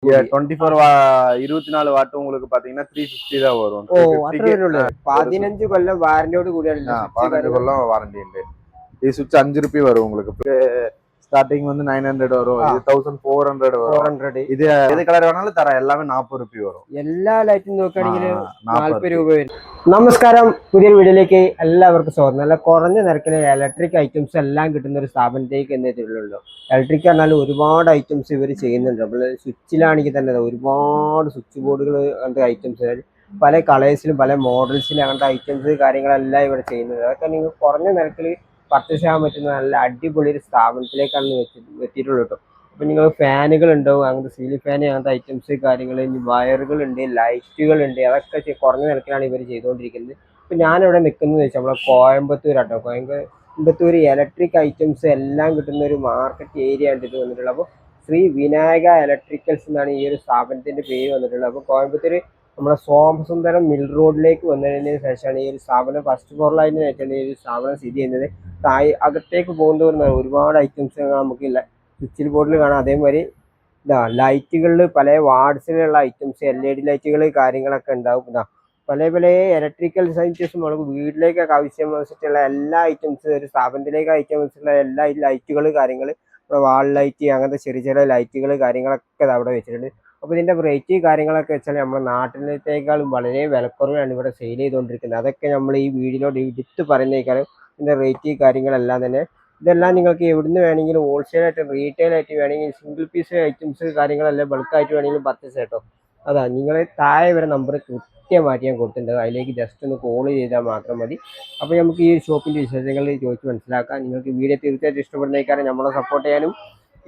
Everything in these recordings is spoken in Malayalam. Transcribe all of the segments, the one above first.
24 24 വാട്ട് உங்களுக்கு பாத்தீங்கன்னா 350 தான் வரும். ഓ അത്ര വരുള്ളൂ. 15 കൊല്ലം വാറന്റിയോട് കൂടിയാണ്. 15 കൊല്ലം വാറന്റി ഉണ്ട്. ഈ സ്വിച്ച് 5 രൂപ വരും உங்களுக்கு. ஸ்டார்டிங் வந்து 900 வரும். இது 1400 வரும். 400. ഇത് ഏത് കളർ വേണമെങ്കിലും തരാം. എല്ലാമേ 40 രൂപ വരും. എല്ലാ ലൈറ്റും നോക്കുകയാണെങ്കിൽ 40 രൂപ വരും. നമസ്കാരം, പുതിയൊരു വീഡിയോയിലേക്ക് എല്ലാവർക്കും സ്വാഗതം. നല്ല കുറഞ്ഞ നിരക്കിൽ ഇലക്ട്രിക് ഐറ്റംസ് എല്ലാം കിട്ടുന്ന ഒരു സ്ഥാപനത്തേക്ക് എത്തിയിട്ടുള്ളൂ. ഇലക്ട്രിക് പറഞ്ഞാൽ ഒരുപാട് ഐറ്റംസ് ഇവർ ചെയ്യുന്നുണ്ട്. നമ്മൾ സ്വിച്ചിലാണെങ്കിൽ തന്നെ ഒരുപാട് സ്വിച്ച് ബോർഡുകൾ, അങ്ങനത്തെ ഐറ്റംസ് പല കളേഴ്സിലും പല മോഡൽസിലും അങ്ങനത്തെ ഐറ്റംസ് കാര്യങ്ങളെല്ലാം ഇവിടെ ചെയ്യുന്നത്. അതൊക്കെ നിങ്ങൾ കുറഞ്ഞ നിരക്കിൽ പർച്ചേസ് ചെയ്യാൻ പറ്റുന്ന നല്ല അടിപൊളി ഒരു സ്ഥാപനത്തിലേക്കാണ് എത്തിയിട്ടുള്ളൂ കേട്ടോ. അപ്പം നിങ്ങൾ ഫാനുകൾ ഉണ്ടാവും, അങ്ങനത്തെ സീലിംഗ് ഫാൻ, അങ്ങനത്തെ ഐറ്റംസ് കാര്യങ്ങൾ, വയറുകളുണ്ട്, ലൈറ്റുകളുണ്ട്, അതൊക്കെ കുറഞ്ഞ നിരക്കിലാണ് ഇവർ ചെയ്തുകൊണ്ടിരിക്കുന്നത്. അപ്പം ഞാനിവിടെ നിൽക്കുന്നത് വെച്ചാൽ നമ്മളെ കോയമ്പത്തൂരാട്ടോ. കോയമ്പത്തൂർ ഇലക്ട്രിക് ഐറ്റംസ് എല്ലാം കിട്ടുന്ന ഒരു മാർക്കറ്റ് ഏരിയ ആണ് ഇത് വന്നിട്ടുള്ളത്. അപ്പോൾ ശ്രീ വിനായക ഇലക്ട്രിക്കൽസ് എന്നാണ് ഈ ഒരു സ്ഥാപനത്തിൻ്റെ പേര് വന്നിട്ടുള്ളത്. അപ്പോൾ കോയമ്പത്തൂർ നമ്മുടെ സോമസുന്ദരം മിൽ റോഡിലേക്ക് വന്നതിന് ശേഷമാണ് ഈ ഒരു സ്ഥാപനം, ഫസ്റ്റ് ഫ്ലോറിലായിട്ടാണ് ഈ ഒരു സ്ഥാപനം സ്ഥിതി ചെയ്യുന്നത്. അകത്തേക്ക് പോകുന്നവർ ഒരുപാട് ഐറ്റംസ് നമുക്കില്ല സ്വിച്ചിൽ ബോർഡിൽ കാണാം. അതേമാതിരി ലൈറ്റുകളിൽ പല വാർഡ്സിലുള്ള ഐറ്റംസ്, LED ലൈറ്റുകൾ കാര്യങ്ങളൊക്കെ ഉണ്ടാവും. പല ഇലക്ട്രിക്കൽ ഐറ്റംസും നമുക്ക് വീട്ടിലേക്കൊക്കെ ആവശ്യമുള്ള എല്ലാ ഐറ്റംസ്, ഒരു സ്ഥാപനത്തിലേക്ക് ആവശ്യമുള്ള എല്ലാ ലൈറ്റുകൾ കാര്യങ്ങൾ, വാൾ ലൈറ്റ്, അങ്ങനത്തെ ചെറിയ ചെറിയ ലൈറ്റുകൾ കാര്യങ്ങളൊക്കെ അവിടെ വെച്ചിട്ടുണ്ട്. അപ്പോൾ ഇതിൻ്റെ റേറ്റ് കാര്യങ്ങളൊക്കെ വെച്ചാൽ നമ്മുടെ നാട്ടിലത്തേക്കാളും വളരെ വിലക്കുറവാണ് ഇവിടെ സെയിൽ ചെയ്തുകൊണ്ടിരിക്കുന്നത്. അതൊക്കെ നമ്മൾ ഈ വീഡിയോയിലോട്ട് എടുത്ത് പറയുന്നേക്കാളും ഇതിൻ്റെ റേറ്റ് കാര്യങ്ങളെല്ലാം തന്നെ. ഇതെല്ലാം നിങ്ങൾക്ക് എവിടുന്ന് വേണമെങ്കിലും ഹോൾസെയിലായിട്ട് റീറ്റെയിൽ ആയിട്ട് വേണമെങ്കിൽ സിംഗിൾ പീസ് ഐറ്റംസ് കാര്യങ്ങളെല്ലാം ബൾക്കായിട്ട് വേണമെങ്കിലും പർച്ചേസ് കേട്ടോ. അതാ നിങ്ങൾ താഴെ വരെ നമ്പർ കൃത്യമായിട്ട് ഞാൻ കൊടുത്തിട്ടുണ്ട്. അതിലേക്ക് ജസ്റ്റ് ഒന്ന് കോൾ ചെയ്താൽ മാത്രം മതി. അപ്പോൾ നമുക്ക് ഈ ഷോപ്പിൻ്റെ വിശേഷങ്ങൾ ചോദിച്ച് മനസ്സിലാക്കാം. നിങ്ങൾക്ക് വീഡിയോ തീർച്ചയായിട്ടും ഇഷ്ടപ്പെടുന്നേക്കാരം നമ്മളെ സപ്പോർട്ട് ചെയ്യാനും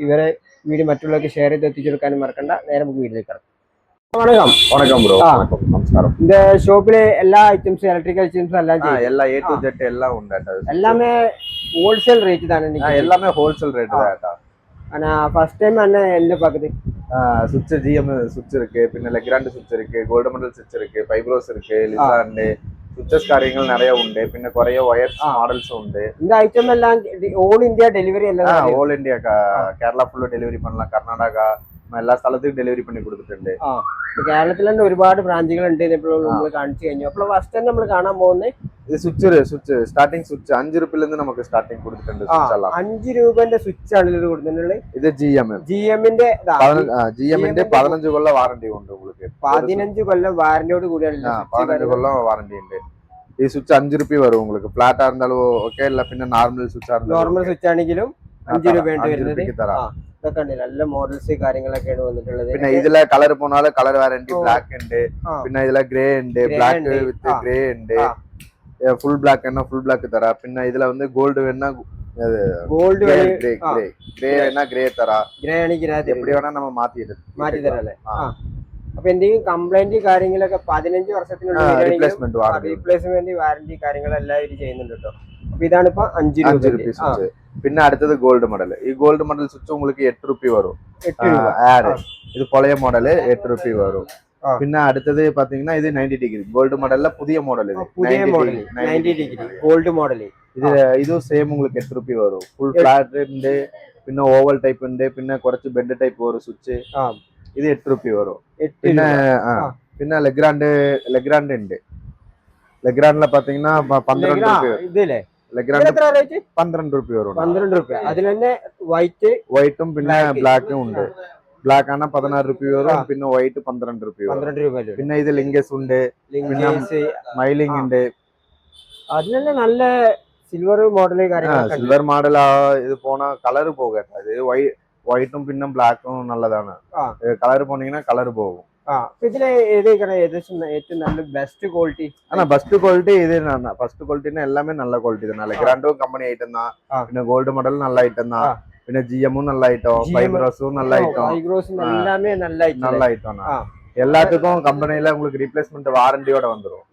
ഇവരെ വീഡിയോ മറ്റുള്ളവർക്ക് ഷെയർ ചെയ്ത് എത്തിച്ചെടുക്കാനും മറക്കണ്ട. നേരെ നമുക്ക് വീഡിയോയിലേക്ക് കിടക്കാം. வணக்கம். வணக்கம் ப்ரோ. வணக்கம், நமஸ்காரம். இந்த ஷாப்பிலே எல்லா ஐட்டம்ஸ், எலக்ட்ரிக்கல் ஐட்டம்ஸ் எல்லாம் எல்லா A to Z எல்லாம் உண்டு. எல்லாமே ஹோல்சேல் ரேட் தானே? எல்லாமே ஹோல்சேல் ரேட் தான். ஆனா ஃபர்ஸ்ட் டைம் என்ன பாக்குது? சுவிட்ச் GM சுவிட்ச் இருக்கு, பின்ன லெக்ராண்ட் சுவிட்ச் இருக்கு, கோல்டு மெடல் சுவிட்ச் இருக்கு, ஃபைப்ரோஸ் இருக்கு, லிசாண்ட் சுவிட்சஸ் കാര്യങ്ങൾ நிறைய ഉണ്ട്. പിന്നെ കുറേ വയർസ് മോഡൽസ് ഉണ്ട്. இந்த ஐட்டம் எல்லாம் ഓൾ ഇന്ത്യ ഡെലിവറി എല്ലാം? All India, Kerala full delivery பண்ணலாம். കർണാടക എല്ലാ സ്ഥലത്തും ഡെലിവറി പണി കൊടുത്തിട്ടുണ്ട്. കേരളത്തിൽ തന്നെ ഒരുപാട് ബ്രാഞ്ചുകൾ ഉണ്ട്. നമ്മൾ കാണിച്ചു കഴിഞ്ഞു. അപ്പോൾ ഫസ്റ്റ് തന്നെ നമ്മൾ കാണാൻ പോകുന്നത് ഇത് സ്വിച്ച് സ്റ്റാർട്ടിംഗ് സ്വിച്ച് 5 രൂപയിൽ നിന്ന് നമുക്ക് സ്റ്റാർട്ടിംഗ് കൊടുത്തിട്ടുണ്ട്. 5 രൂപന്റെ സ്വിച്ച് ആണ് ഇത് കൊടുത്തിട്ടുള്ളത്. ഇത് GM-ന്റെ 15 കൊല്ലം വാറന്റി ഉണ്ട്. உங்களுக்கு 15 കൊല്ലം വാറന്റിയോട് കൂടിയാണ്. 15 കൊല്ലം വാറന്റി ഉണ്ട്. ഈ സ്വിച്ച് 5 രൂപ വരും. உங்களுக்கு ഫ്ലാറ്റ് ആയിരുന്നാലും ഓക്കെ, അല്ല പിന്നെ നോർമൽ സ്വിച്ച് ആണെങ്കിലും 5 രൂപയാണ് വരുന്നത്. ഇതൊക്കെ ഉണ്ട്, നല്ല മോഡൽസ് കാര്യങ്ങളൊക്കെയാണ് വന്നിട്ടുള്ളത്. പിന്നെ ഇതിലെ കളർ പോണാല് കളർ വാറന്റി ബ്ലാക്ക് ഉണ്ട്. പിന്നെ ഇതിലെ ഗ്രേ ഉണ്ട്, ബ്ലാക്ക് വിത്ത് ഗ്രേ ഉണ്ട്. ഫുൾ ബ്ലാക്ക് വേണா ഫുൾ ബ്ലാക്ക് തരാം. പിന്നെ ഇതിലെ வந்து கோல்டு வேணா கோல்டு, ഗ്രേ വേണா ഗ്രേ തരാം. ഗ്രേ ആണെങ്കിൽ எப்படி வேணா நம்ம മാറ്റി തരാല്ലേ? അപ്പൊ എന്തെങ്കിലും കംപ്ലൈന്റ് കാര്യങ്ങളൊക്കെ 15 വർഷത്തിനുള്ളിൽ റീപ്ലേസ്മെന്റ് വാറന്റി കാര്യങ്ങളെല്ലാം ഇവര് ചെയ്യുന്നുണ്ട് കേട്ടോ. അപ്പൊ ഇതാണ് ഇപ്പൊ 5 രൂപ സ്വിച്ച്. പിന്നെ അടുത്തത് ഗോൾഡ് മോഡൽ. ഈ ഗോൾഡ് മോഡൽ സ്വിച്ച് உங்களுக்கு 8 രൂപ വരും. ആഡ് ഇത് പഴയ മോഡൽ 8 രൂപ വരും. പിന്നെ അടുത്തത് പാத்தீங்கன்னா ഇത് 90 ഡിഗ്രി ഗോൾഡ് മോഡലിലെ പുതിയ മോഡൽ. ഇത് 90 ഡിഗ്രി ഗോൾഡ് മോഡൽ. ഇത് സെയിം உங்களுக்கு 8 രൂപ വരും. ഫുൾ ഫ്ലാറ്റ് ഉണ്ട്, പിന്നെ ഓവൽ ടൈപ്പ് ഉണ്ട്, പിന്നെ കുറച്ച് ബെൻഡ് ടൈപ്പ് വരും സ്വിച്ച്. ഇത് 8 രൂപ വരും. പിന്നെ ലെഗ്രാൻഡ് ഉണ്ട്. ലെഗ്രാൻഡിലെ പാத்தீங்கன்னா 12 രൂപ. ഇതില്ലേ ലെഗ്രാൻഡ് 12 രൂപ വരും. 12 രൂപ. അതിൽ തന്നെ വൈറ്റും പിന്നെ ബ്ലാക്കും ഉണ്ട്. ബ്ലാക്ക് ആണ് 16 രൂപ വരും. പിന്നെ വൈറ്റ് 12 രൂപ വരും. പിന്നെ ഇത് ലിങ്കസ് ഉണ്ട്, പിന്നെ മൈലിംഗ് ഉണ്ട്. അതിലെല്ലാം നല്ല സിൽവർ മോഡൽ കാര്യങ്ങൾ. സിൽവർ മോഡൽ ഇത് പോണ കളർ പോകട്ടെ. ഇത് വൈറ്റും പിന്നെ ബ്ലാക്കും നല്ലതാണ്. കളർ പോണീங்கன்னா കളർ പോകും. ഇതിലെ ഏകദേശം ഏറ്റവും നല്ല ബെസ്റ്റ് ക്വാളിറ്റി ஃபர்ஸ்ட் குவாலிட்டி இது. ஃபர்ஸ்ட் குவாலிட்டினா எல்லாமே நல்ல குவாலிட்டி தான். லெக்ராண்டும் கம்பெனி ஐட்டம் தான். പിന്നെ ഗോൾഡ് മോഡൽ നല്ല ഐറ്റം தான். പിന്നെ GM-ഉം നല്ല ഐറ്റം, ഫൈബ്രോസും നല്ല ഐറ്റം, எல்லாமே நல்ல ஐட்டம் தான். எல்லாத்துக்கும் கம்பெனில உங்களுக்கு ரீப்ளேஸ்மெண்ட் வாரண்டியோட வந்துரும்.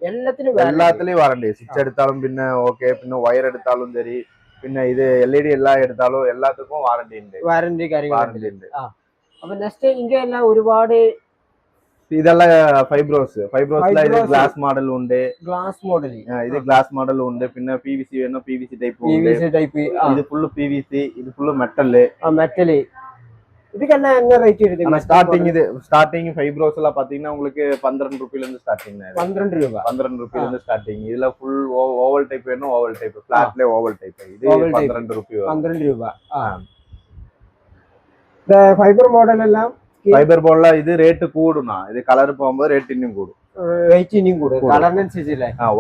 எல்லாத்துலயும் வாரண்டி. ஸ்விட்ச் எடுத்தாலும் പിന്നെ ഓക്കെ, പിന്നെ വയർ എടുത്താലും ശരി, പിന്നെ ഇത് LED എല്ലാം എടുത്താലും എല്ലാத்துக்கும் വാറണ്ടി ഉണ്ട്. വാറണ്ടി ഉണ്ട്. അപ്പൊ നെക്സ്റ്റ് ഇന്ത്യ എല്ലാം ഒരുപാട് ഇതെല്ലാം ഫൈബ്രോസിലെ ഗ്ലാസ് മോഡൽ ഉണ്ട്. ഇത് ഗ്ലാസ് മോഡൽ ഉണ്ട്. പിന്നെ PVC വേണോ PVC ടൈപ്പ് ഉണ്ട്. ഇത് ഫുള്ള് PVC, ഇത് ഫുള്ള് മെറ്റല്. இதுக்கெல்லாம் என்ன ரேட் இருக்குது? ஸ்டார்டிங் ஃபைப்ரோஸ் எல்லாம் பாத்தீங்கன்னா உங்களுக்கு 12 ரூபாயில இருந்து ஸ்டார்டிங். 12 ரூபாய். 12 ரூபாயில இருந்து ஸ்டார்டிங். இதுல ஃபுல் ஓவல் டைப் வேணும், ஓவல் டைப், ஃபிளாட்ல ஓவல் டைப். இது 12 ரூபாய். 12 ரூபாய். இந்த ஃபைபர் மாடல் எல்லாம் ஃபைபர் போர்ட்ல இது ரேட் கூடுனா, இது கலர் போகும்போது ரேட் இன்னும் கூடும். வெயிட் இன்னும் கூடும். கலர்னு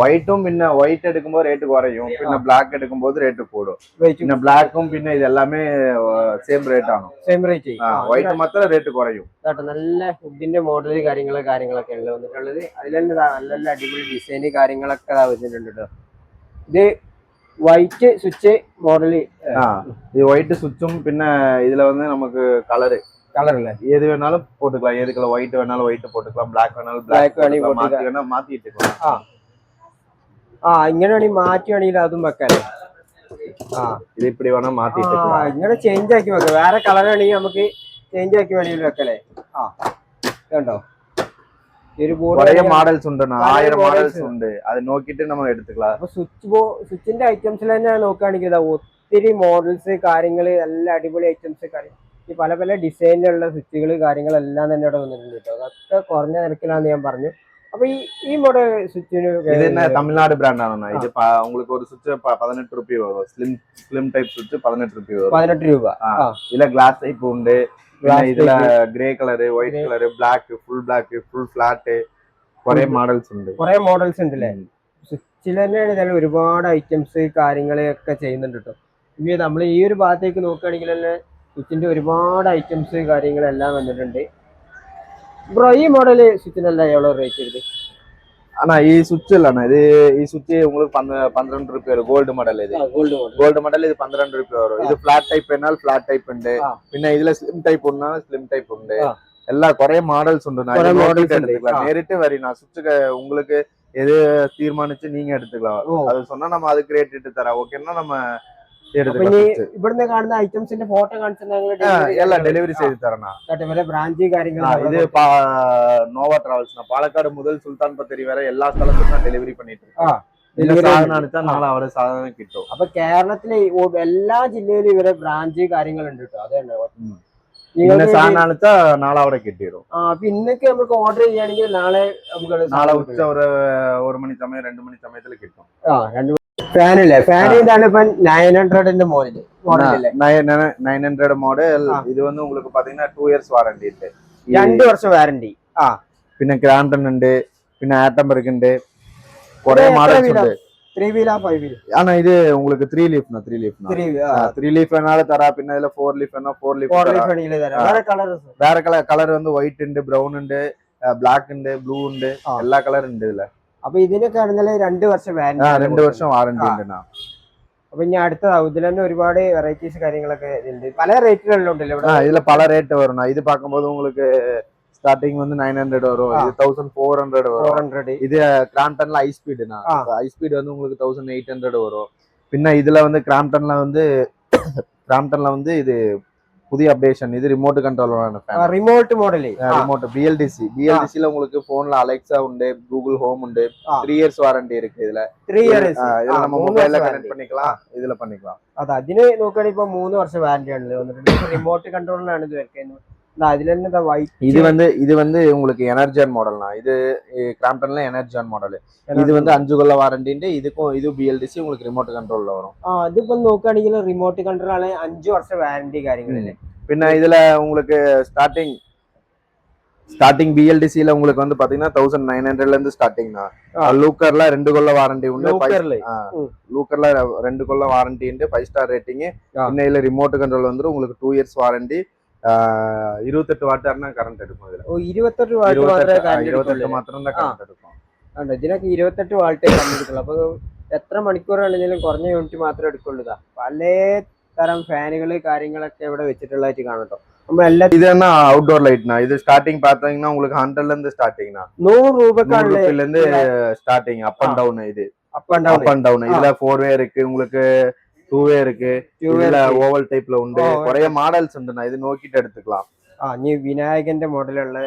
ஒயிட்டும் பின்ன ஒயிட் எடுக்கும்போது ரேட் குறையும், பின்ன பிளாக் எடுக்கும்போது ரேட் கூடும். பின்ன பிளாக்கும் பின்ன இது எல்லாமே சேம் ரேட் ആണോ? Same rate. വൈറ്റ് മാത്രം റേറ്റ് കുറയും. നല്ല ഫുഡിന്റെ മോഡൽ കാര്യങ്ങളൊക്കെ ഉള്ളത് വന്നിട്ടുള്ളത്. അതിൽ തന്നെ നല്ല അടിപൊളി ഡിസൈന് കാര്യങ്ങളൊക്കെ വെച്ചിട്ടുണ്ട് കേട്ടോ. ഇത് വൈറ്റ് സ്വിച്ച് മോഡല്. ഇത് വൈറ്റ് സ്വിച്ചും പിന്നെ ഇതിൽ വന്ന് നമുക്ക് കളറ് கலர்ல எது வேணாலும் போட்டுக்கலாம். எது கலர் ஒயிட் வேணாலும் ஒயிட் போட்டுக்கலாம், பிளாக் வேணாலும் பிளாக் வேணாலும் மாத்திட்டுக்கலாம். ഇങ്ങനെ വേണമെങ്കിൽ മാറ്റി വേണമെങ്കിൽ അതും വെക്കാല്ലേ. ഇത് இப்படி വേണം മാറ്റിട്ട് ഇങ്ങനെ ചേഞ്ച് ആക്കി വെക്കാം. വേറെ കളർ വേണമെങ്കിൽ നമുക്ക് ചേഞ്ച് ആക്കി വേണമെങ്കിൽ വെക്കല്ലേ. കണ്ടോ, நிறைய மாடல்ஸ் ഉണ്ട്, 1000 மாடல்ஸ் ഉണ്ട്. അത് നോക്കിയിട്ട് നമ്മൾ എടുത്തുக்கலாம். അപ്പൊ സ്വിച്ചിന്റെ ഐറ്റംസിൽ തന്നെ നോക്കുകയാണെങ്കിൽ ഒത്തിരി മോഡൽസ് കാര്യങ്ങള് നല്ല അടിപൊളി ഐറ്റംസ് കാര്യങ്ങൾ ഈ പല പല ഡിസൈനിലുള്ള സ്വിച്ചുകൾ കാര്യങ്ങളെല്ലാം തന്നെ ഇവിടെ വന്നിട്ടുണ്ട് കേട്ടോ. അതൊക്കെ കുറഞ്ഞ നിരക്കിലാന്ന് ഞാൻ പറഞ്ഞു. അപ്പൊ ഈ മോഡൽ സ്വിച്ചിന് இது என்ன தமிழ்நாடு பிராண்ட் ஆனா இது உங்களுக்கு ஒரு சுவிட்ச் 18 ரூபாய் வரும். ஸ்லிம் டைப் சுவிட்ச் 18 ரூபாய் வரும். 18 രൂപ. இதுல கிளாஸ் டைப் உண்டு, இதுல grey colour, white colour, black, full flat, കുറെ മോഡൽസ് ഉണ്ട്. കുറെ മോഡൽസ് ഉണ്ടല്ലേ. സ്വിച്ചിൽ തന്നെയാണ് ഇതിൽ ഒരുപാട് ഐറ്റംസ് കാര്യങ്ങളൊക്കെ ചെയ്യുന്നുണ്ട് കേട്ടോ. ഇനി നമ്മൾ ഈ ഒരു ഭാഗത്തേക്ക് നോക്കുകയാണെങ്കിൽ തന്നെ സ്വിച്ചിന്റെ ഒരുപാട് ഐറ്റംസ് കാര്യങ്ങളെല്ലാം വന്നിട്ടുണ്ട്. ബ്രോ ഈ മോഡൽ സ്വിച്ചിനെല്ലാം എவ்வளோ റേറ്റ് വരുது? ஆனா ഈ സ്വിച്ച് இல்லண்ணா, இது ഈ സ്വിച്ച് உங்களுக்கு 12 ரூபாய் வரும். கோல்டு மாடல் இது. கோல்டு மாடல் இது 12 ரூபாய் வரும். இது ഫ്ലാറ്റ് ടൈപ്പ് എന്നാൽ ഫ്ലാറ്റ് ടൈപ്പ് ഉണ്ട്. പിന്നെ ഇതിലെ സ്ലിം ടൈപ്പ് ഉണ്ടെന്നാ സ്ലിം ടൈപ്പ് ഉണ്ട്. എല്ലാ കുറെ മോഡൽസ് ഉണ്ട്. നേരിട്ട് വരി நான் സ്വിച്ച് உங்களுக்கு எது தீர்மானிச்சு நீங்க எடுத்துக்கலாம். அது சொன்னா நம்ம அதுக்கு ரேட் இட்டு தரோம். ஓகேன்னா நம்ம ഇവിടുന്ന് കാണുന്ന ഐറ്റംസിന്റെ ഫോട്ടോ കാണിച്ചാൽ ഡെലിവറി ചെയ്ത് തരണം. ബ്രാഞ്ച് കാര്യങ്ങൾ ഇത് നോവ ട്രാവൽസ് പാലക്കാട് മുതൽ സുൽത്താൻ ബത്തേരി വരെ എല്ലാ സ്ഥലത്തും ഞാൻ ഡെലിവറി பண்ணிட்டு இருக்கேன். നാളെ അവിടെ സാധനം കിട്ടും. അപ്പൊ കേരളത്തിലെ എല്ലാ ജില്ലയിലും ഇവരെ ബ്രാഞ്ച് കാര്യങ്ങളുണ്ട് കേട്ടോ. അതന്നെ സാധനം അണിച്ചാ നാളെ അവിടെ കിട്ടിയിരും. അപ്പൊ ഇന്നൊക്കെ നമുക്ക് ഓർഡർ ചെയ്യുകയാണെങ്കിൽ നാളെ ഉച്ച ഒരു മണി സമയം 2 മണി സമയത്തിൽ കിട്ടും. ഫാനില്ലേ, ഫാൻ ഇതാണ് ഇപ്പൊ 900 മോഡല്. 900 മോഡൽ. ഇത് വന്ന് உங்களுக்கு பாத்தீங்கன்னா 2 years വാറണ്ടി ഉണ്ട്. 2 വർഷം വാറണ്ടി. പിന്നെ ക്രാംപ്ടൺ ഉണ്ട്, പിന്നെ ആറ്റംബർഗ് ഉണ്ട്, കുറെ മോഡൽസ് ഉണ്ട്. 3 വീൽ 5 വീൽ ஆனா இது உங்களுக்கு 3 லீஃப் வேணாலும் தரா. പിന്നെ இதுல 4 ലീഫ് വേണോ 4 ലീഫ് വേറെ കളർ வந்து വൈറ്റ് ഉണ്ട്, ബ്രൗൺ ഉണ്ട്, ബ്ലാക്ക് ഉണ്ട്, ബ്ലൂ ഉണ്ട്, എല്ലാ കളർ ഉണ്ട് ഇതില്. അപ്പൊ ഇതിനൊക്കെ ആണെങ്കിൽ 2 വർഷം വാറണ്ടി. 2 വർഷം വാറണ്ടി ഉണ്ട്. അപ്പൊ ഇനി അടുത്തതാവും. ഇതിൽ തന്നെ ഒരുപാട് വെറൈറ്റീസ് കാര്യങ്ങളൊക്കെ ഉണ്ട്. പല റേറ്റിലുണ്ടല്ലോ இதுல பல ரேட் வரும். இது பார்க்கும்போது உங்களுக்கு ஸ்டார்டிங் வந்து 900 வரும். இது 1400 வரும். இது கிராம்ப்டன்ல ஹை ஸ்பீடுனா ஹை ஸ்பீடு வந்து உங்களுக்கு 1800 வரும். பின்ன இதுல வந்து கிராம்ப்டன்ல வந்து இது புதிய அப்டேஷன். இது ரிமோட் கண்ட்ரோலான fan. Remote model. Remote BLDC ல உங்களுக்கு போன்ல அலெக்சா உண்டு, கூகுள் ஹோம் உண்டு. 3 years வாரண்டி இருக்கு இதுல. 3 years இதுல நம்ம மொபைல்ல கனெக்ட் பண்ணிக்கலாம், இதுல பண்ணிக்கலாம். അത് അതിന് നോക്കുകയാണെങ്കിൽ ഇപ്പൊ 3 വർഷം വാറന്റി ആണല്ലോ വന്നിട്ടുണ്ട്. റിമോട്ട് കൺട്രോളിലാണ് ഇത് വെക്കുന്നത്. இது வந்து உங்களுக்கு எனர்ஜியன் மாடல்னா. இது கிராம்ப்டன்ல எனர்ஜியன் மாடல். இது வந்து 5 കൊല്ല വാറന്റി ഉണ്ട്. ഇത് BLDC உங்களுக்கு ரிமோட் கண்ட்ரோல்ல வரும். ഇതിപ്പോ നോക്കുകയാണെങ്കിൽ റിമോട്ട് കൺട്രോൾ ആണ്. 5 വർഷം വാറന്റി കാര്യങ്ങളില്ലേ. പിന്നെ இதுல உங்களுக்கு ஸ்டார்டிங் BLDC ல உங்களுக்கு வந்து பாத்தீங்கன்னா 1900 ல இருந்து ஸ்டார்டிங்னா. லூக்கர்ல 2 கொல்ல வாரண்டி உண்டு. லூக்கர்ல 2 கொல்ல வாரண்டி ഉണ്ട്, 5 ஸ்டார் ரேட்டிங். പിന്നെ இதுல ரிமோட் கண்ட்ரோல் வந்து உங்களுக்கு 2 years வாரண்டி. 28 വാട്ടാണ് കറണ്ട് എടുക്കും. 28 വാട്ട് മാത്രം കറണ്ട് എടുക്കും. ഇതിനൊക്കെ 28 വാട്ടേ കറണ്ട് എടുക്കുള്ളൂ. അപ്പൊ എത്ര മണിക്കൂറാണെങ്കിലും കുറഞ്ഞ യൂണിറ്റ് മാത്രമേ എടുക്കുള്ളൂ. പല തരം ഫാനുകള് കാര്യങ്ങളൊക്കെ ഇവിടെ വെച്ചിട്ടുള്ളതായിട്ട് കാണട്ടോ. இது என்ன அவுட்டோர் லைட்னா. இது ஸ்டார்டிங் பாத்தீங்கன்னா உங்களுக்கு 100 ல இருந்து ஸ்டார்டிங்னா 100 ரூபாய்க்குள்ள இருந்து ஸ்டார்டிங். Up and down. இது அப் அண்ட் டவுன். இதுல 4 வே இருக்கு, உங்களுக்கு 2 வே இருக்கு, இதுல ஓவல் டைப்ல ഉണ്ട്. കുറേ മോഡൽസ് ഉണ്ട്. ഇത് നോക്കിയിട്ട് എടുത്തുக்கலாம். ഇനി വിനായകന്റെ മോഡലുള്ള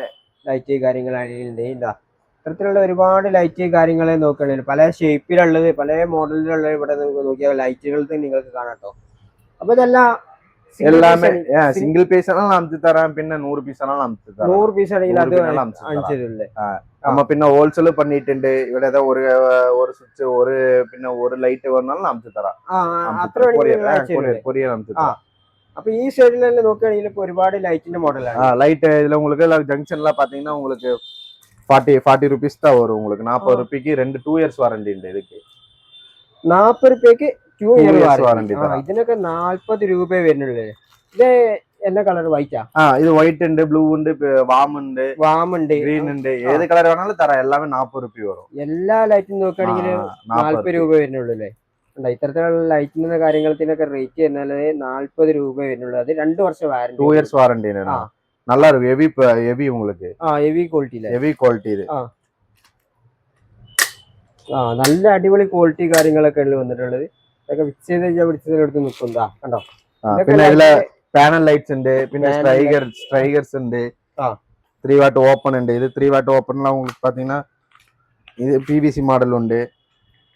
ലൈറ്റ് കാര്യങ്ങളാണെങ്കിൽ ഇതാ ഇത്തരത്തിലുള്ള ഒരുപാട് ലൈറ്റ് കാര്യങ്ങളെ നോക്കുകയാണെങ്കിൽ പല ഷേപ്പിലുള്ളത്, പല മോഡലിലുള്ളത് ഇവിടെ നോക്കിയാൽ ലൈറ്റുകൾ നിങ്ങൾക്ക് കാണാം കേട്ടോ. അപ്പൊ ഇതെല്ലാം எல்லாமே சிங்கிள் பீஸ் ஆனாலும் அமுச்சு தரேன், பின்ன 100 பீஸ் ஆனாலும் அமுச்சு தரேன். 100 പീസ് ആണെങ്കിൽ അത് 100 അമുச்சு അഞ്ചില്ലേ? நம்ம பின்ன ஹோல்சேலும் பண்ணிட்டு ഇവിടെ ஏதோ ஒரு சுவிட்ச் ஒரு பின்ன ஒரு லைட் வேணாலும் அமுச்சு தராം. അത്ര കൊറിയർ അമുச்சு தராം. അപ്പൊ ഈ സൈഡിലെല്ലാം നോക്കുകയാണെങ്കിൽ ഇപ്പൊ ഒരുപാട് ലൈറ്റിന്റെ മോഡലാണ്. லைட் இதுல உங்களுக்கு ஜங்ஷன்ல பாத்தீங்கன்னா உங்களுக்கு 40 ருபீஸ் தான் வரும். உங்களுக்கு 40 ரூபாய்க்கு 2 இயர்ஸ் வாரண்டி ഉണ്ട് இதுக்கு. 40 രൂപയ്ക്ക് 2 ഇയർ വാറണ്ടി. ഇതിനൊക്കെ 40 രൂപ വരുന്നുള്ളൂ. ഇത് என்ன കളർ വൈറ്റാ? ഇത് വൈറ്റ് ഉണ്ട്, ബ്ലൂ ഉണ്ട്, വാം ഉണ്ട്, ഗ്രീൻ ഉണ്ട്. ഏത് കളർ വേണാലും തരാം. എല്ലാമേ 40 രൂപ വരും. എല്ലാ ലൈറ്റും നോക്കുകയാണെങ്കിൽ 40 രൂപ വരുന്നുള്ളൂ അല്ലേ? ഇത്തരത്തിലുള്ള ലൈറ്റിന്റെ കാര്യങ്ങൾക്കൊക്കെ റേറ്റ് വരുന്നത് 40 രൂപ വരുന്നുള്ളൂ. അത് 2 വർഷം വാറണ്ടി, 2 இயர்ஸ் வாரண்டி. நல்லா இருக்கும். ஹெவி உங்களுக்கு ഹെവി ക്വാളിറ്റിയിലെ ഹെവി ക്വാളിറ്റി ഇത്. നല്ല അടിപൊളി ക്വാളിറ്റി കാര്യങ്ങളൊക്കെ വന്നിട്ടുള്ളത്. ഇതൊക്കെ ഫിക്സ് ചെയ്ത് പിടിച്ചതിലെടുത്ത് നിൽക്കുന്നതാ കണ്ടോ. പിന്നെ ഇതിലെ പാനൽ ലൈറ്റ്സ് ഉണ്ട്, പിന്നെ സ്ട്രൈഗേഴ്സ് ഉണ്ട്, 3 വാട്ട് ഓപ്പൺ ഉണ്ട്. ഇത് 3 വാട്ട് ഓപ്പൺலாம் உங்களுக்கு பாத்தீங்கன்னா இது பிவிசி மாடல் உண்டு.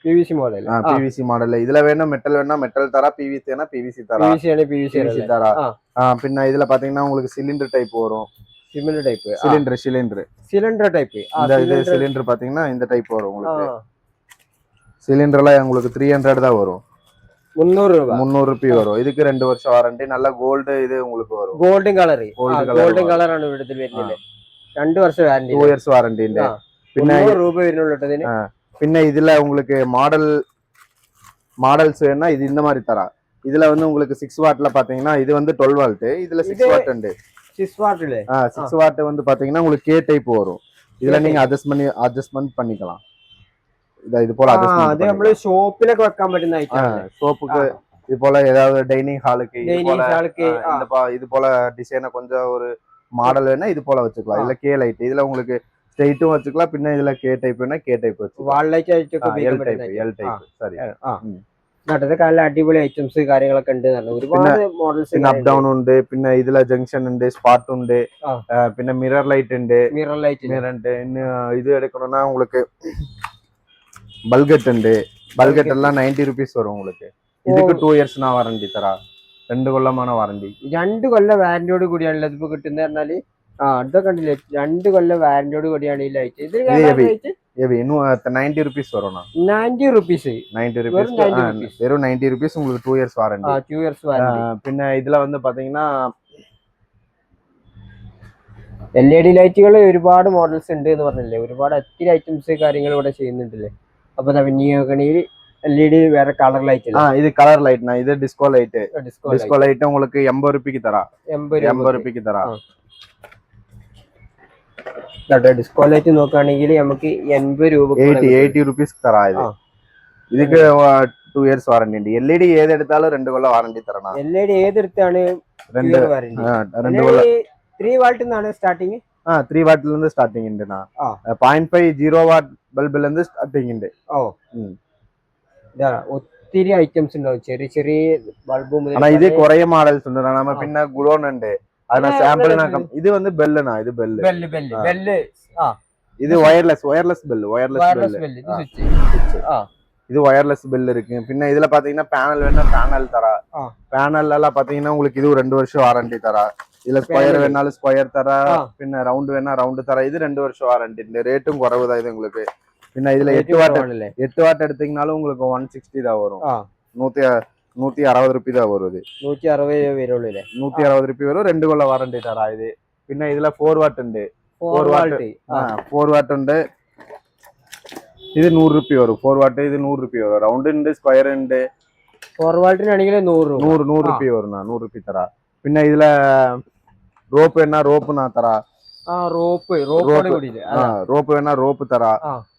PVC model. PVC model. இதுல வேணும் மெட்டல் வேணா மெட்டல் தரா, பிவிசி வேணா பிவிசி தரா. பிவிசி தரா. பின்ன இதுல பாத்தீங்கன்னா உங்களுக்கு சிலிண்டர் டைப் வரும். Cylinder type. இந்த சிலிண்டர் பாத்தீங்கன்னா இந்த டைப் வரும் உங்களுக்கு. சிலிண்டர்லாம் உங்களுக்கு 300 தான் வரும். 300 ரூபாய் வரும். இதுக்கு 2 வருஷம் வாரண்டி. நல்ல கோல்டு இது உங்களுக்கு வரும். ഗോൾഡൻ കളർ ആണ് ഇവിടുത്തെ വരുന്നത്. 2 വർഷം വാറണ്ടി, 2 ഇയർസ് വാറണ്ടി ഉണ്ട്. പിന്നെ 300 രൂപ വരുന്നുള്ളൂ. പിന്നെ இதுல உங்களுக்கு மாடல்ஸ் வேணா இது இந்த மாதிரி தரா. இதுல வந்து உங்களுக்கு 6 வாட்ல பாத்தீங்கன்னா இது வந்து 12 வாட். இதுல 6 வாட் ഉണ്ട്. 6 வாட்ல 6 வாட் வந்து பாத்தீங்கன்னா உங்களுக்கு கே டைப் வரும். இதுல நீங்க அட்ஜஸ்ட்மென்ட் பண்ணிக்கலாம். இது போல അത് നമ്മൾ ഷോപ്പിലൊക്കെ വെക്കാൻ പറ്റുന്ന ഐറ്റം. ஷோப்புக்கு இது போல ஏதாவது டைனிங் ஹாலுக்கு இது போல டிசைனை கொஞ்சம் ஒரு மாடல் வேணா இது போல வச்சுக்கலாம். இதுல கே லைட். இதுல உங்களுக்கு ஸ்ட்ரைட்டும் வச்சுக்கலாம். பின்ன இதுல கே டைப் வேணா கே டைப் வச்சுக்கலாம். വാൾ ലൈറ്റ് ആയിട്ടൊക്കെ എൽ ടൈപ്പ്. സോറി. നാട്ടിലൊക്കെ നല്ല അടിപൊളി ഐറ്റംസ് കാര്യങ്ങളൊക്കെ ഉണ്ട്. ഒരുപാട് മോഡൽസ്. പിന്നെ അപ് ഡൗൺ ഉണ്ട്. പിന്നെ ഇതിലെ ജംഗ്ഷൻ ഉണ്ട്, സ്പാട്ട് ഉണ്ട്, പിന്നെ മിറർ ലൈറ്റ് ഉണ്ട്. இது எடுக்கணும்னா உங்களுக்கு பல்கெட் ഉണ്ട്. பல்கெட் எல்லாம் 90 ருபீஸ் வரும் உங்களுக்கு. இதுக்கு 2 ഇയർസ് நான் വാറണ്ടി തരാ. 2 കൊല്ലമാണ് വാറണ്ടി. 2 കൊല്ലം വാറന്റിയോട് കൂടിയാണല്ലോ ഇതിപ്പോ കിട്ടുന്നത് പറഞ്ഞാല്. ഇതൊക്കെ കണ്ടില്ലേ, 2 കൊല്ലം വാറന്റിയോട് കൂടിയാണ് ഈ ലൈറ്റ്. ഇത് 90 ருபீஸ் வரும். 90 ருபீஸ். வெறும் 90 ருபீஸ் உங்களுக்கு 2 இயர்ஸ் வாரண்டி. 2 years warranty. പിന്നെ இதுல வந்து பாத்தீங்கன்னா LED ലൈറ്റുകൾ ഒരുപാട് മോഡൽസ് ഉണ്ട് എന്ന് പറഞ്ഞില്ലേ. ഒരുപാട് ഒത്തിരി ഐറ്റംസ് കാര്യങ്ങൾ ഇവിടെ ചെയ്യുന്നുണ്ടല്ലേ. അപ്പൊ നോക്കണെങ്കിൽ LED வேற கலர் லைட் இல்ல. இது கலர் லைட்னா இது டிஸ்கோ லைட். டிஸ்கோ லைட் உங்களுக்கு 80 ரூபாய்க்கு தரா. 80 ரூபாய்க்கு தரா. ഡിസ്കോ ലൈറ്റ് നോക്കുകയാണെങ്കിൽ നമുക്ക് 80 രൂപ 80 റുപ്പീസ് തരാ. ഇതിക്ക് 2 ഇയർസ് വാറണ്ടി ഉണ്ട്. LED ഏതെടുത്താലും 2 കൊല്ലം വാറണ്ടി തരണം. LED ഏതെടുത്താണ് 2 warranty. 2 കൊല്ലം. 3 വാട്ടിൽ നിന്നാണ് സ്റ്റാർട്ടിങ്. 3 വാട്ടിൽ നിന്ന് സ്റ്റാർട്ടിങ് ഉണ്ട്. 0.5 0 വാട്ട് ബൾബിൽ നിന്ന് സ്റ്റാർട്ടിങ് ഉണ്ട്. ഒത്തിരി ഐറ്റംസ് ഉണ്ടാവും. ചെറിയ ചെറിയ ബൾബ് മുതൽ ഇത് കുറെ മോഡൽസ് ഉണ്ട്. നമ്മ പിന്നെ ഗുളോൺ ഉണ്ട്. സാമ്പിൾ ഇത് வந்து பெல்லுனா. இது பெல். இது வயர்லெஸ் பெல். இது வயர்லெஸ் பெல் இருக்கு. பின்ன இதுல பாத்தீங்கன்னா பேனல் வேணா பேனல் தரா. பேனல் எல்லாம் பாத்தீங்கன்னா உங்களுக்கு இது 2 வருஷம் வாரண்டி தரா. இதுல ஸ்கொயர் வேணாலும் ஸ்கொயர் தரா. பின்ன ரவுண்ட் வேணா ரவுண்ட் தரா. இது 2 வருஷம் வாரண்டி. இந்த ரேட்டும் குறைவுதான் இது உங்களுக்கு. பின்ன இதுல 8 வாட் எடுத்தீங்கனாலும் உங்களுக்கு 160 தான் வரும். 160 ரூபாய் தான் வரும். 160 വരുള്ളൂ. 160 ரூபாய் வரும். 2 കൊല്ലം വാറണ്ടി തരാ. ഇത് പിന്നെ ഇതിലെ 4 വാട്ട് ഉണ്ട്. 4 വാട്ട് ഉണ്ട്. ഇത് 100 രൂപ വരും. 4 വാട്ട് ഇത് 100 രൂപ വരും. റൗണ്ട് ഉണ്ട്, സ്ക്വയർ ഉണ്ട്. 4 വാട്ടിനാണെങ്കിൽ 100 രൂപ വരും. 100 രൂപ തരാ. പിന്നെ ഇതിലെ റോപ്പ് വേണா റോപ്പ് നാ തരാ. ரோப் வேணா ரோப் தரா.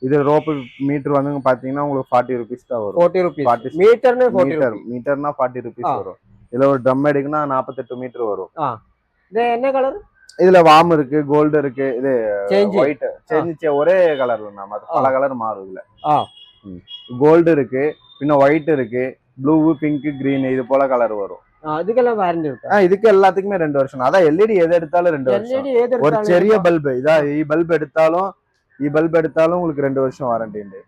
இது ரோப் மீட்டர் வந்து பாத்தீங்கன்னா உங்களுக்கு 40 ருபீஸ் தான் வரும். 40 ருபீஸ் மீட்டர்னா 40 ருபீஸ் வரும். இதுல ஒரு ட்ரம் எடுக்குன்னா 48 மீட்டர் வரும். இது என்ன கலர்? இதுல வாம் இருக்கு, கோல்டு இருக்கு. இது ஒயிட் சேஞ்ச் ஒரே கலர் நம்ம பல கலர் மாறும். இதுல கோல்டு இருக்கு, பின்ன ஒயிட் இருக்கு, ப்ளூ, பிங்க், கிரீன் இது போல கலர் வரும். அதுக்கெல்லாம் வாரண்டி இருக்கா? இதுக்கு எல்லாத்துக்குமே 2 வருஷம். அதான் LED எது எடுத்தாலும் 2 வருஷம். ஒரு ചെറിയ பல்பு இதா ഈ பல்பு எடுத்தாலும் உங்களுக்கு 2 வருஷம் வாரண்டி ഉണ്ട്.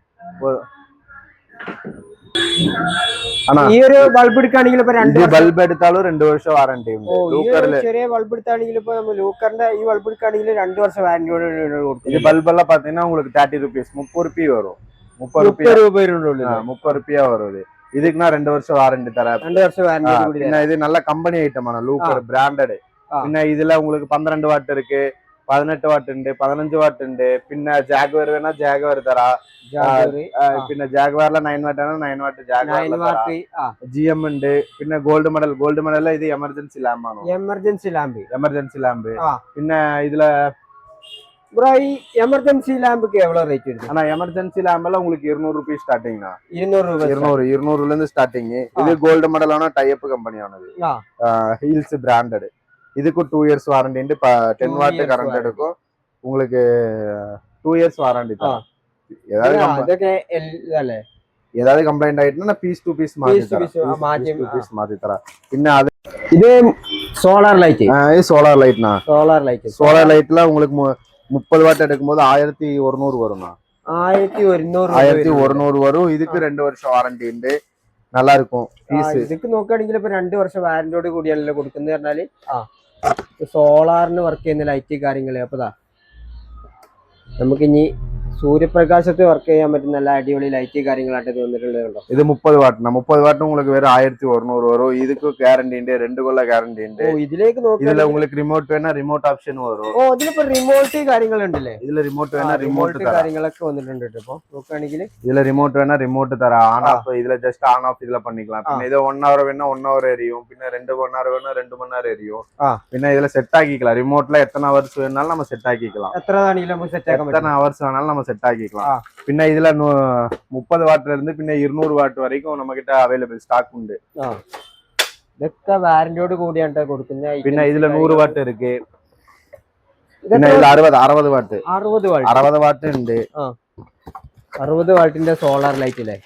ஆனா ഈ ഒരു ബൾബ് എടുക്കുകയാണെങ്കിൽ ഇപ്പൊ ഇത് ബൾബ് എടുത്താലും 2 വർഷം വാറണ്ടി ഉണ്ട്. ലൂക്കറില് ചെറിയ ബൾബ് എടുത്താണെങ്കിൽ ഇപ്പൊ ലൂക്കറിന്റെ ഈ ബൾബ് എടുക്കുകയാണെങ്കിൽ 2 വർഷം വാറന്റിയോട് இது பல்ப் எல்லாம் பாத்தீங்கன்னா உங்களுக்கு 30 ருபீஸ் 30 ருபி வரும். 30 രൂപ 30 ருபியா வரும் இது. இதுக்குன்னா 2 வருஷம் வாரண்டி தர. 2 വർഷം വാറന്റി. பின்ன இது நல்ல கம்பெனி ஐட்டமான லூக்கர் பிராண்டட். பின்ன இதுல உங்களுக்கு 12 வாட் இருக்கு, 18 வாட் ഉണ്ട്, 15 வாட் ഉണ്ട്. പിന്നെ ജാഗ്വർ വേണ ജാഗ്വർ തരാ. പിന്നെ ജാഗ്വാറിലെ 9 വാട്ട് ആണ് 9 വാട്ട് ജാഗ്വാറിലെ തരാ. GM ഉണ്ട്. പിന്നെ ഗോൾഡ് മെഡൽ ഇത് എമർജൻസി ലാമ്പ് ആണ്. Emergency lamp. പിന്നെ ഇതിல ப்ரோ ഈ எமர்ஜென்சி லாம்புக்கு எவ்வளவு ரேட் இருக்கு? ஆனா எமர்ஜென்சி லாம்பெல்லாம் உங்களுக்கு 200 ரூபாய் ஸ்டார்டிங் தான். 200 ல இருந்து ஸ்டார்டிங். இது கோல்டு மெடலான டைப் கம்பெனியானது. Heels branded. இதுக்கு 2 இயர்ஸ் வாரண்டி ഉണ്ട്. 10 வாட் கரண்ட் எடுக்கும். உங்களுக்கு 2 இயர்ஸ் வாரண்டி தான். ஏதாவது கம்ப்ளைண்ட் ஆயிட்டுனா பீஸ் டு பீஸ் மாத்தி தரேன். പിന്നെ அது இது சோலார் லைட். இது சோலார் லைட்னா. சோலார் லைட்ல உங்களுக்கு 30 வாட் எடுக்கும்போது 1100 வரும்னா. 1100 வரும். இதுக்கு 2 வருஷம் வாரண்டி ഉണ്ട്. நல்லா இருக்கும். இதுக்கு നോക്കുകയാണെങ്കിൽ ഇപ്പൊ 2 വർഷം വാറന്റിയോട് കൂടിയാണല്ലോ കൊടുക്കുന്നത് പറഞ്ഞാല്. സോളാറിന് വർക്ക് ചെയ്യുന്ന ലൈറ്റ് കാര്യങ്ങള്. അപ്പതാ നമുക്ക് ഇനി സൂര്യപ്രകാശത്ത് വർക്ക് ചെയ്യാൻ പറ്റുന്ന നല്ല അടിപൊളി ലൈറ്റ് കാര്യങ്ങളായിട്ട് തോന്നിട്ടുള്ളതുണ്ടോ? ഇത് 30 വാട്ടിനാ. 30 വാട്ട് உங்களுக்கு வேற 1100 வரும். இதுக்கு கேரண்டி ഉണ്ട്. 2 കൊല്ല கேரண்டி ഉണ്ട്. ഇതിലേക്ക് നോക്കിയാൽ ഇതിல உங்களுக்கு ரிமோட் வேணா ரிமோட் ஆப்ஷன் വരും. ഇതിലിപ്പോ റിമോട്ട് കാര്യങ്ങളുണ്ടല്ലേ? ഇതിல റിമോട്ട് വേണா റിമോട്ട് കാര്യങ്ങളൊക്കെ വന്നിട്ടുണ്ട് ട്ടോ. ഇപ്പൊ നോക്കുകയാണെങ്കിൽ ഇതിல റിമോട്ട് വേണா റിമോട്ട് തരാ. ஆன் ஆஃப் ഇതിல ஜஸ்ட் ஆன் ஆஃப் ഇതിல பண்ணிக்கலாம். പിന്നെ ഇത് 1 hour வேணா 1 hour எரியும். പിന്നെ 2 1 hour வேணா 2 மணி நேரம் எரியும். പിന്നെ ഇതിல செட் ஆக்கிக்கலாம். ரிமோட்ல எத்தனை ஹவர்ஸ் வேணாலும் நம்ம செட் ஆக்கிக்கலாம். எத்தனை தானியில நம்ம செட் ஆக்க எத்தனை ஹவர்ஸ் வேணாலும் நம்ம செட் ஆக்கிக்கலாம். പിന്നെ இதுல 30 வாட்ல இருந்து പിന്നെ 200 வாட் வரைக்கும் நம்ம கிட்ட அவைலபிள் ஸ்டாக் ഉണ്ട്. ഇതൊക്കെ വാറന്റിയോട് കൂടിയാണ് കൊടുക്കുന്നത്. പിന്നെ ഇതിல 100 വാട്ട് இருக்கு. പിന്നെ ഇതിல 60 വാട്ട്. 60 വാട്ട് ഉണ്ട്. 60 വാട്ടിന്റെ സോളാർ ലൈറ്റ് അല്ലേ?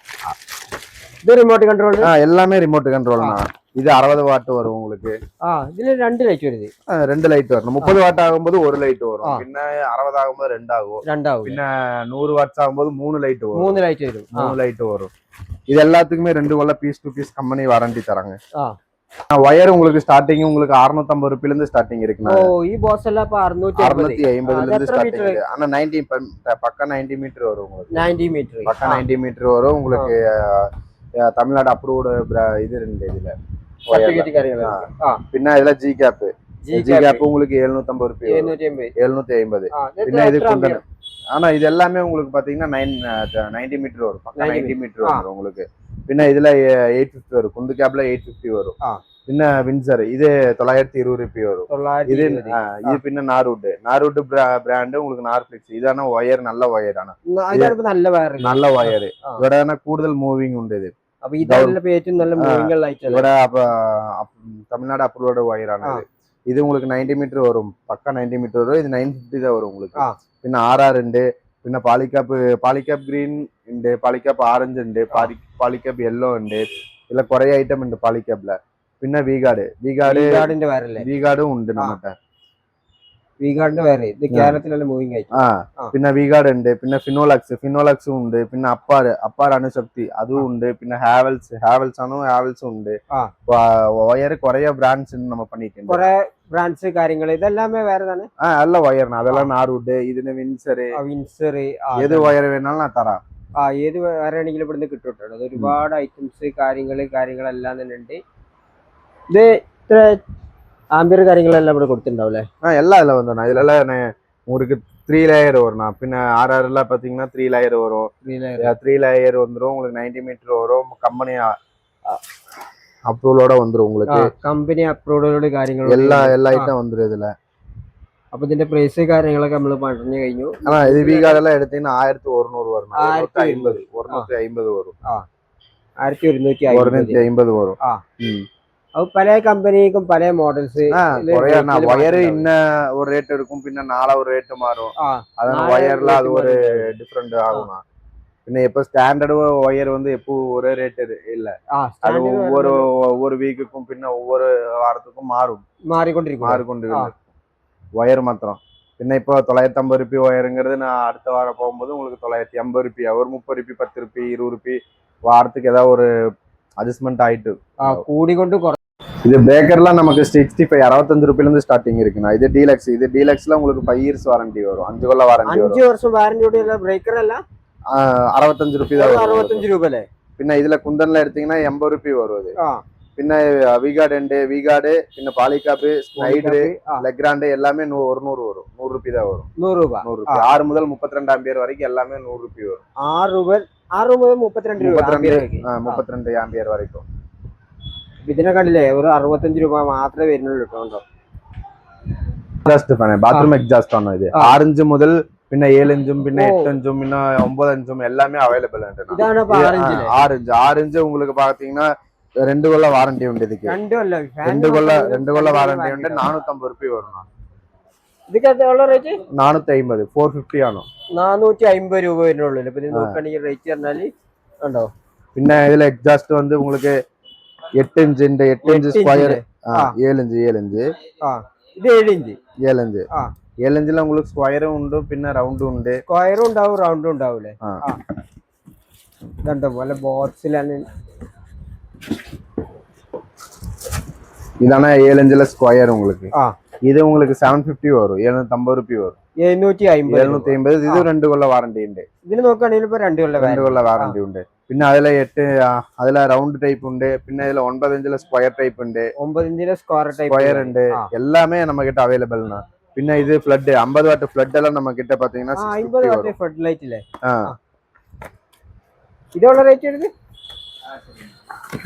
ഇത് റിമോട്ട് കൺട്രോൾ? எல்லாமே ரிமோட் கண்ட்ரோல் தான். இது 60 வாட் வரும் உங்களுக்கு. இதுல 2 லைட் வருது. 2 லைட் வரும். 30 வாட் ஆகும்போது 1 லைட் வரும். പിന്നെ 60 ആകുമ്പോൾ 2 ആകും. പിന്നെ 100 വാട്ട്സ് ആകുമ്പോൾ 3 லைட் வரும். 3 லைட் வரும். 3 லைட் வரும். இது எல்லாத்துக்குமே 2 கொள்ள piece to piece company warranty தராங்க. வயர் உங்களுக்கு ஸ்டார்டிங் உங்களுக்கு 650 ரூபாயில இருந்து ஸ்டார்டிங் இருக்குனா. ഈ ബോസ് എല്ലാം ഇപ്പോ 650 ல இருந்து ஸ்டார்டிங் இருக்கு. ஆனா 90 பக்கா 90 மீட்டர் வரும் உங்களுக்கு. 90 மீட்டர். பக்கா 90 மீட்டர் வரும் உங்களுக்கு. தமிழ்நாடு அப்ரூவ்டு இது இருக்கு இதுல. പിന്നെ ഇതിലെ ജി கேப் உங்களுக்கு 750 ரூபாய். 750. പിന്നെ இது கொண்டன. ஆனா இது எல்லாமே உங்களுக்கு பாத்தீங்கன்னா 90 மீட்டர் வரும். பக்கா 90 மீட்டர் வரும் உங்களுக்கு. പിന്നെ இதுல 850 வரும். குந்து கேப்ல 850 வரும். പിന്നെ വിൻസർ ഇത് 920 രൂപ വരും. ഇത് പിന്നെ നാരൂഡ് ബ്രാൻഡ് உங்களுக்கு നാർഫ്ലിക്സ്. ഇതാണ് വയർ. നല്ല വയറാണ്. നല്ല വയർ. ഇവിടെ കൂടുതൽ മൂവിംഗ് ഉണ്ട്. ഇത് ഇവിടെ தமிழ்நாடு அப்ரூவ்டு வயரான இது உங்களுக்கு 90 மீட்டர் வரும். பக்கா 90 மீட்டர் வரும். இது 950 தான் வரும் உங்களுக்கு. പിന്നെ RR ഉണ്ട്. പിന്നെ പാലിക്കാപ്പ് ഗ്രീൻ ഉണ്ട്. പാലിക്കാപ്പ് ഓറഞ്ച് ഉണ്ട്. പാലിക്കാപ്പ് യെല്ലോ ഉണ്ട്. ഇതിൽ കുറെ ഐറ്റം ഉണ്ട് പാലിക്കാപ്പില്. പിന്നെ വീഗാർഡും ഉണ്ട് നമ്മുടെ. വീഗാർഡിന്റെ വേറെ ഇത് കേരളത്തിലുള്ള മൂവിംഗ് ആയിട്ട്. പിന്നെ വീഗാർഡ് ഉണ്ട്. പിന്നെ ഫിനോലക്സും ഉണ്ട്. പിന്നെ അപ്പാർ അണുശക്തി അതും ഉണ്ട്. പിന്നെ ഹാവൽസും ഉണ്ട്. വയർ കുറെ ബ്രാൻഡ്സ് நம்ம பண்ணிட்டு കുറെ ബ്രാൻഡ്സ് കാര്യങ്ങൾ ഇതെല്ലാമേ വേറെതാണ്. நல்ல വയറാണ്. അതെല്ലാം നാർവുഡ്. ഇതിന് വിൻസർ ഏത് വയർ വേണാലും ഞാൻ തരാം. ഏത് വയറാണെങ്കിലും ഇവിടുന്ന് കിട്ടും കേട്ടോ. അത് ഒരുപാട് ഐറ്റംസ് കാര്യങ്ങളെല്ലാം തന്നെ ഉണ്ട്. ഇത് ഇത്ര ആംബിയർ കാര്യങ്ങളെല്ലാം ഇവിടെ കൊടുത്തിട്ടുണ്ടാവില്ലേ? எல்லாம் இதுல வந்துடும். இதுல உங்களுக்கு 3 லேயர் வரும். பின்ன RRல பாத்தீங்கன்னா 3 லேயர் வரும். 3 லேயர் வந்துடும் உங்களுக்கு. 90 மீட்டர் வரும். கம்பெனி அப்ரூவலோட வந்துடும் உங்களுக்கு. കമ്പനി അപ്രൂവലോട് കാര്യങ്ങൾ എല്ലാ ഐറ്റം வந்துடும் இதுல. അപ്പൊ ഇതിന്റെ പ്രൈസ് കാര്യങ്ങളൊക്കെ നമ്മൾ പറഞ്ഞു കഴിഞ്ഞു. ഇത് വീഗാർഡെല്ലാം എടുത്തീங்கன்னா 1100 വരും. 150 വരും. 1150 വരും. അത് പല കമ്പനിക്കും പല മോഡൽസ്. വയർ ഇന്ന ഒരു റേറ്റ് എടുക്കും. പിന്നെ നാളെ ഒരു റേറ്റ് മാറും. അതാണ് വയറിൽ അത് ഒരു ഡിഫറെന്റ് ആകും. പിന്നെ ഇപ്പൊ സ്റ്റാൻഡേർഡ് വയർ வந்து எப்போ ஒரே ரேட் இல்ல. அது ஒவ்வொரு வீக்குக்கும் പിന്നെ ஒவ்வொரு வாரத்துக்கும் மாறிக்கொண்டிருக்கும் வயர் மாத்திரம். പിന്നെ இப்போ 950 ரூபாய் வயருங்கிறது நான் அடுத்த வாரம் போகும்போது உங்களுக்கு 980 ரூபாய், ஒரு 30 ரூபாய், 10 ரூபாய், 20 ரூபாய் வாரத்துக்கு ஏதாவது ஒரு அட்ஜஸ்ட்மெண்ட் ஆயிட்டு കൂടിക്കൊണ്ട് இது பிரேக்கர்லாம் நமக்கு 65 65 ஸ்டார்டிங் இருக்குண்ணா. இது டீலக்ஸ்ல உங்களுக்கு 5 இயர்ஸ் வாரண்டி வரும், 5 കൊല്ലം വാറണ്ടി വരും. 5 വർഷം വാറന്റിയോടെയുള്ള ബ്രേക്കർ അല്ല 65 രൂപ தான் 65 രൂപ അല്ലേ. പിന്നെ ഇതിലെ കുന്തനില എടുത്തீங்கன்னா 80 രൂപ വരും അത്. പിന്നെ വിഗാർഡ് ഉണ്ട്, വിഗാർഡ് പിന്നെ പാലിക്കാപ്പ്, സ്നൈഡർ, ലെഗ്രാൻഡ് எல்லாமே 100 வரும். 100 രൂപ தான் வரும். 100 രൂപ 6 മുതൽ 32 ആംപിയർ വரைக்கும் எல்லாமே 100 രൂപ வரும். 6 മുതൽ 32 രൂപ 32 ആംപിയർ വரைக்கும். ഇതിനെ കണ്ടില്ലേ ഒരു 65 രൂപ മാത്രമേ വരുന്നുള്ളൂ കേട്ടോ. എക്സാസ്റ്റ് ഫാൻ, ബാത്റൂം എക്സാസ്റ്റ് ആണ് ഇത്. 6 ഇഞ്ച് മുതൽ പിന്നെ 7 ഇഞ്ചും പിന്നെ 8 ഇഞ്ചും പിന്നെ 9 ഇഞ്ചും எல்லாமே അവൈലബിൾ ഉണ്ട്. ഇതാണ് 6 ഇഞ്ച് உங்களுக்கு பாத்தீங்கன்னா 2 കൊല്ലം വാറണ്ടി ഉണ്ട്. ഇതിക്ക് 2 കൊല്ലം വാറണ്ടി ഉണ്ട്. 450 രൂപ വരും. ഇതൊക്കെ ഉള്ള റേറ്റ് 450, 450 ആണോ? 450 രൂപ വരുന്നുള്ളൂ. ഇപ്പൊ ഇത് നോക്കുകയാണെങ്കിൽ റേറ്റ് പറഞ്ഞാല് ഉണ്ടോ. പിന്നെ ഇതിൽ എക്സാസ്റ്റ് വന്ന് உங்களுக்கு 8 ഇഞ്ച് ഉണ്ട്, 8 ഇഞ്ച് സ്ക്വയർ, 7 ഇഞ്ച് ഇത് 7 ഇഞ്ച് 7 ഇഞ്ച് 7 ഇഞ്ചിൽ உங்களுக்கு സ്ക്വയറും ഉണ്ട് പിന്നെ റൗണ്ടും ഉണ്ട്. സ്ക്വയറും ഉണ്ടാവും റൗണ്ടും ഉണ്ടാവൂലേ. ഇതുണ്ടോ പോലെ ബോക്സിലാണ്. ഇതാണ് 7 ഇഞ്ചിലെ സ്ക്വയർ உங்களுக்கு. ഇത് உங்களுக்கு 750 വരും, 750 രൂപ വരും. 750. ഇത് 2 കൊല്ലം വാറണ്ടി ഉണ്ട്. ഇതിന് നോക്കുകയാണെങ്കിൽ ഇപ്പൊ 2 കൊല്ലം വാറണ്ടി ഉണ്ട്. പിന്നെ അതിലെ റൗണ്ട് ടൈപ്പ് ഉണ്ട്, പിന്നെ ഇതിൽ 9 ഇഞ്ചിലെ സ്ക്വയർ ടൈപ്പ് ഉണ്ട്, 9 ഇഞ്ചിലെ സ്ക്വയർ ഉണ്ട്. எல்லாமே நம்ம கிட்ட அவைலபிள்னா. പിന്നെ ഇത് ഫ്ലഡ് 50 വാട്ട് ഫ്ലഡ് എല്ലാം நம்ம கிட்ட பாத்தீங்கன்னா 50 വാട്ട് ഫ്ലഡ് ലൈറ്റ് ഇല്ലേ. ഇതുള്ള റേറ്റ് എടുത്ത്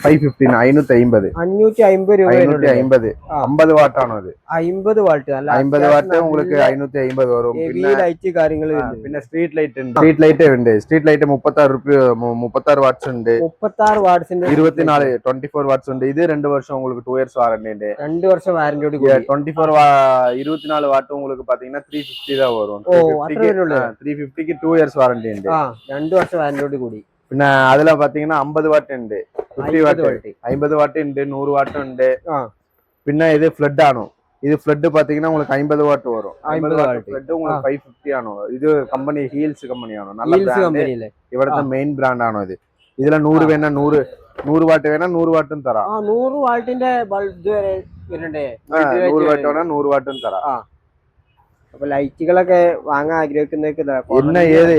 550, 550 രൂപ. 550 50 വാട്ടാണോ അത്? 50 വാട്ട് അല്ല, 50 വാട്ട് உங்களுக்கு 550 വരും. പിന്നെ ലൈറ്റ് കാര്യങ്ങൾ പിന്നെ സ്ട്രീറ്റ് ലൈറ്റ് ഉണ്ട്. സ്ട്രീറ്റ് ലൈറ്റ് 36 വാട്ട്സ് ഉണ്ട്. 36 വാട്ട്സിന്റെ 24 വാട്ട്സ് ഉണ്ട്. ഇത് 2 വർഷം உங்களுக்கு 2 ഇയേഴ്സ് വാറണ്ടി ഉണ്ട്. 2 വർഷം വാറന്റിയോട് 24 വാട്ട് உங்களுக்கு பாத்தீங்கன்னா 350 தான் வரும். 350க்கு 2 ഇയേഴ്സ് വാറണ്ടി ഉണ്ട്. 2 വർഷം വാറന്റിയോട് കൂടി. പിന്നെ അതില பாத்தீங்கன்னா 50 വാട്ട് ഉണ്ട്, 50 വാട്ട് ഉണ്ട്, 100 വാട്ട് ഉണ്ട്. പിന്നെ ഇത് ഫ്ലഡ് ആണോ? ഇത് ഫ്ലഡ് பாத்தீங்கன்னா உங்களுக்கு 50 വാട്ട് വരും. 50 വാട്ട് ഫ്ലഡ് உங்களுக்கு 550 ആണോ? ഇത് കമ്പനി ഹീൽസ് കമ്പനിയാണോ? നല്ല ബ്രാൻഡ്, ഇവിടുത്തെ മെയിൻ ബ്രാൻഡ് ആണോ ഇത്? ഇതിലെ 100 വേണ 100 വാട്ട് വേണ 100 വാട്ടും തരാം. 100 വാട്ടിന്റെ ബൾബ് വരെ വരുന്നുണ്ട്. 100 വാട്ട് വേണ 100 വാട്ടും തരാം. അപ്പൊ ലൈറ്റുകളൊക്കെ വാങ്ങാൻ ആഗ്രഹിക്കുന്നവർക്ക്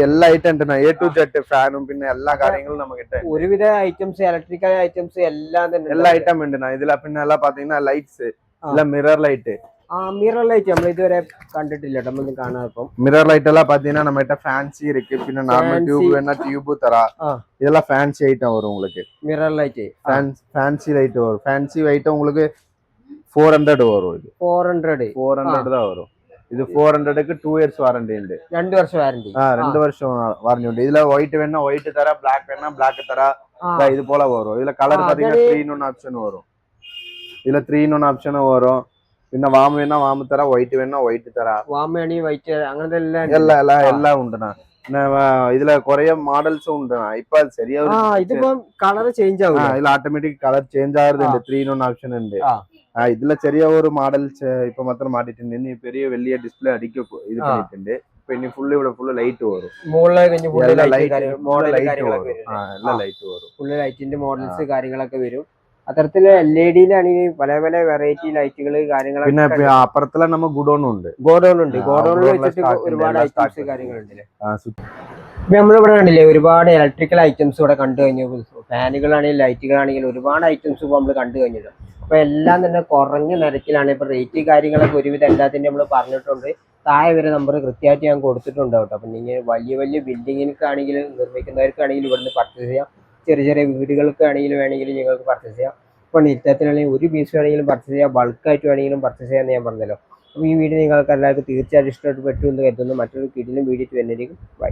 എല്ലാ ഐറ്റം ഉണ്ട്. A to Z ഫാനും പിന്നെ എല്ലാ കാര്യങ്ങളും നമുക്ക് ഒരുവിധ ഐറ്റംസ്, ഇലക്ട്രിക്കൽ ഐറ്റംസ് എല്ലാം തന്നെ എല്ലാ ഐറ്റം ഉണ്ട്. ഇതില പിന്നെ എല്ലാം പാത്തീங்கன்னா lights, mirror light. Mirror light നമ്മൾ ഇതുവരെ കണ്ടിട്ടില്ല, നമ്മൾ കാണാം. மிரர் லைட் எல்லாம் பாத்தீங்கன்னா நம்ம கிட்ட ஃபேன்சி இருக்கு. பின்ன நார்மல் டியூப் வேணா டியூப் தரா. இதெல்லாம் ஃபேன்சி ஐட்டம் வரும் உங்களுக்கு. மிரர் லைட் ஃபேன்சி லைட் வரும். ஃபேன்சி ஐட்டம் உங்களுக்கு 400 வரும். இது 400 தான் வரும். ഇത് 400ക്ക് 2 ഇയേഴ്സ് വാറണ്ടി ഉണ്ട്. 2 വർഷം വാറണ്ടി. 2 വർഷം വാറണ്ടി ഉണ്ട്. ഇതിல ஒயிட் வேணா ஒயிட் தரா, Black வேணா Black தரா. இது போல வரும். இதுல கலர் பாத்தீங்கன்னா 3 in 1 ஆப்ஷன் வரும். இதுல 3 in 1 ஆப்ஷன் வரும். പിന്നെ വാം വേണ വാം തരാ, വൈറ്റ് വേണ വൈറ്റ് തരാ. വാം വേണി വൈറ്റ് അങ്ങനത്തെ എല്ലാം ഉണ്ടെന്നാ. പിന്നെ ഇതില് കുറെ മോഡൽസും ഉണ്ടെന്നാ. ഇപ്പൊ ശരിയാ ഇതിപ്പോ കളർ ചേഞ്ച് ആവും. ഇതിൽ ഓട്ടോമാറ്റിക് കളർ ചേഞ്ച് ആകുന്നുണ്ട്. 3 in 1 ഓപ്ഷൻ ഉണ്ട്. இதுல ചെറിയ ഒരു മോഡൽസ് ഇപ്പൊ മാത്രം മാറ്റിട്ടുണ്ട്. ഇനി പെരിയ വലിയ ഡിസ്പ്ലേ അടിക്കും ഇത് பண்ணிട്ടുണ്ട്. ഇപ്പൊ ഇനി ഫുള്ള് ഇവിടെ ഫുള്ള് ലൈറ്റ് വരും. ഫുള്ള് ലൈറ്റിന്റെ മോഡൽസ് കാര്യങ്ങളൊക്കെ വരും. അത്തരത്തില് LED-ലാണെങ്കിൽ പല പല വെറൈറ്റി ലൈറ്റുകൾ കാര്യങ്ങളൊക്കെ. പിന്നെ അപ്പുറത്തുള്ള നമ്മ ഗുഡോണും ഉണ്ട്. ഗോഡൌണിൽ വെച്ചിട്ട് ഒരുപാട് ഐറ്റംസ് കാര്യങ്ങളുണ്ടല്ലേ. നമ്മളിവിടെ കണ്ടില്ലേ ഒരുപാട് ഇലക്ട്രിക്കൽ ഐറ്റംസ് ഇവിടെ കണ്ടു കഴിഞ്ഞു. ഫാനുകളാണെങ്കിലും ലൈറ്റുകളാണെങ്കിലും ഒരുപാട് ഐറ്റംസ് ഇപ്പൊ നമ്മൾ കണ്ടു കഴിഞ്ഞല്ലോ. അപ്പൊ എല്ലാം തന്നെ കുറഞ്ഞ നിരക്കിലാണ്. ഇപ്പൊ റേറ്റ് കാര്യങ്ങളൊക്കെ ഒരുവിധം എല്ലാത്തിന്റെ നമ്മൾ പറഞ്ഞിട്ടുണ്ട്. താഴെ വരെ നമ്പർ കൃത്യമായിട്ട് ഞാൻ കൊടുത്തിട്ടുണ്ട് കേട്ടോ. അപ്പൊ നിങ്ങൾ വലിയ വലിയ ബിൽഡിങ്ങിനൊക്കെയാണെങ്കിലും നിർമ്മിക്കുന്നവർക്കാണെങ്കിലും ഇവിടുന്ന് പർച്ചേസ് ചെയ്യാം. ചെറിയ ചെറിയ വീടുകൾക്കാണെങ്കിലും വേണമെങ്കിൽ നിങ്ങൾക്ക് പർച്ചേസ് ചെയ്യാം. ഇപ്പോൾ നിത്യത്തിനാണെങ്കിൽ ഒരു പീസ് വേണമെങ്കിലും പർച്ചേസ് ചെയ്യാം, ബൾക്കായിട്ട് വേണമെങ്കിലും പർച്ചേസ് ചെയ്യാമെന്ന് ഞാൻ പറഞ്ഞല്ലോ. അപ്പോൾ ഈ വീഡിയോ നിങ്ങൾക്ക് എല്ലാവർക്കും തീർച്ചയായിട്ടും ഇഷ്ടപ്പെട്ട് എന്ന് കരുതുന്നു. മറ്റൊരു കിടിലും വീഡിയോ വരുന്നതായിരിക്കും. ബൈ.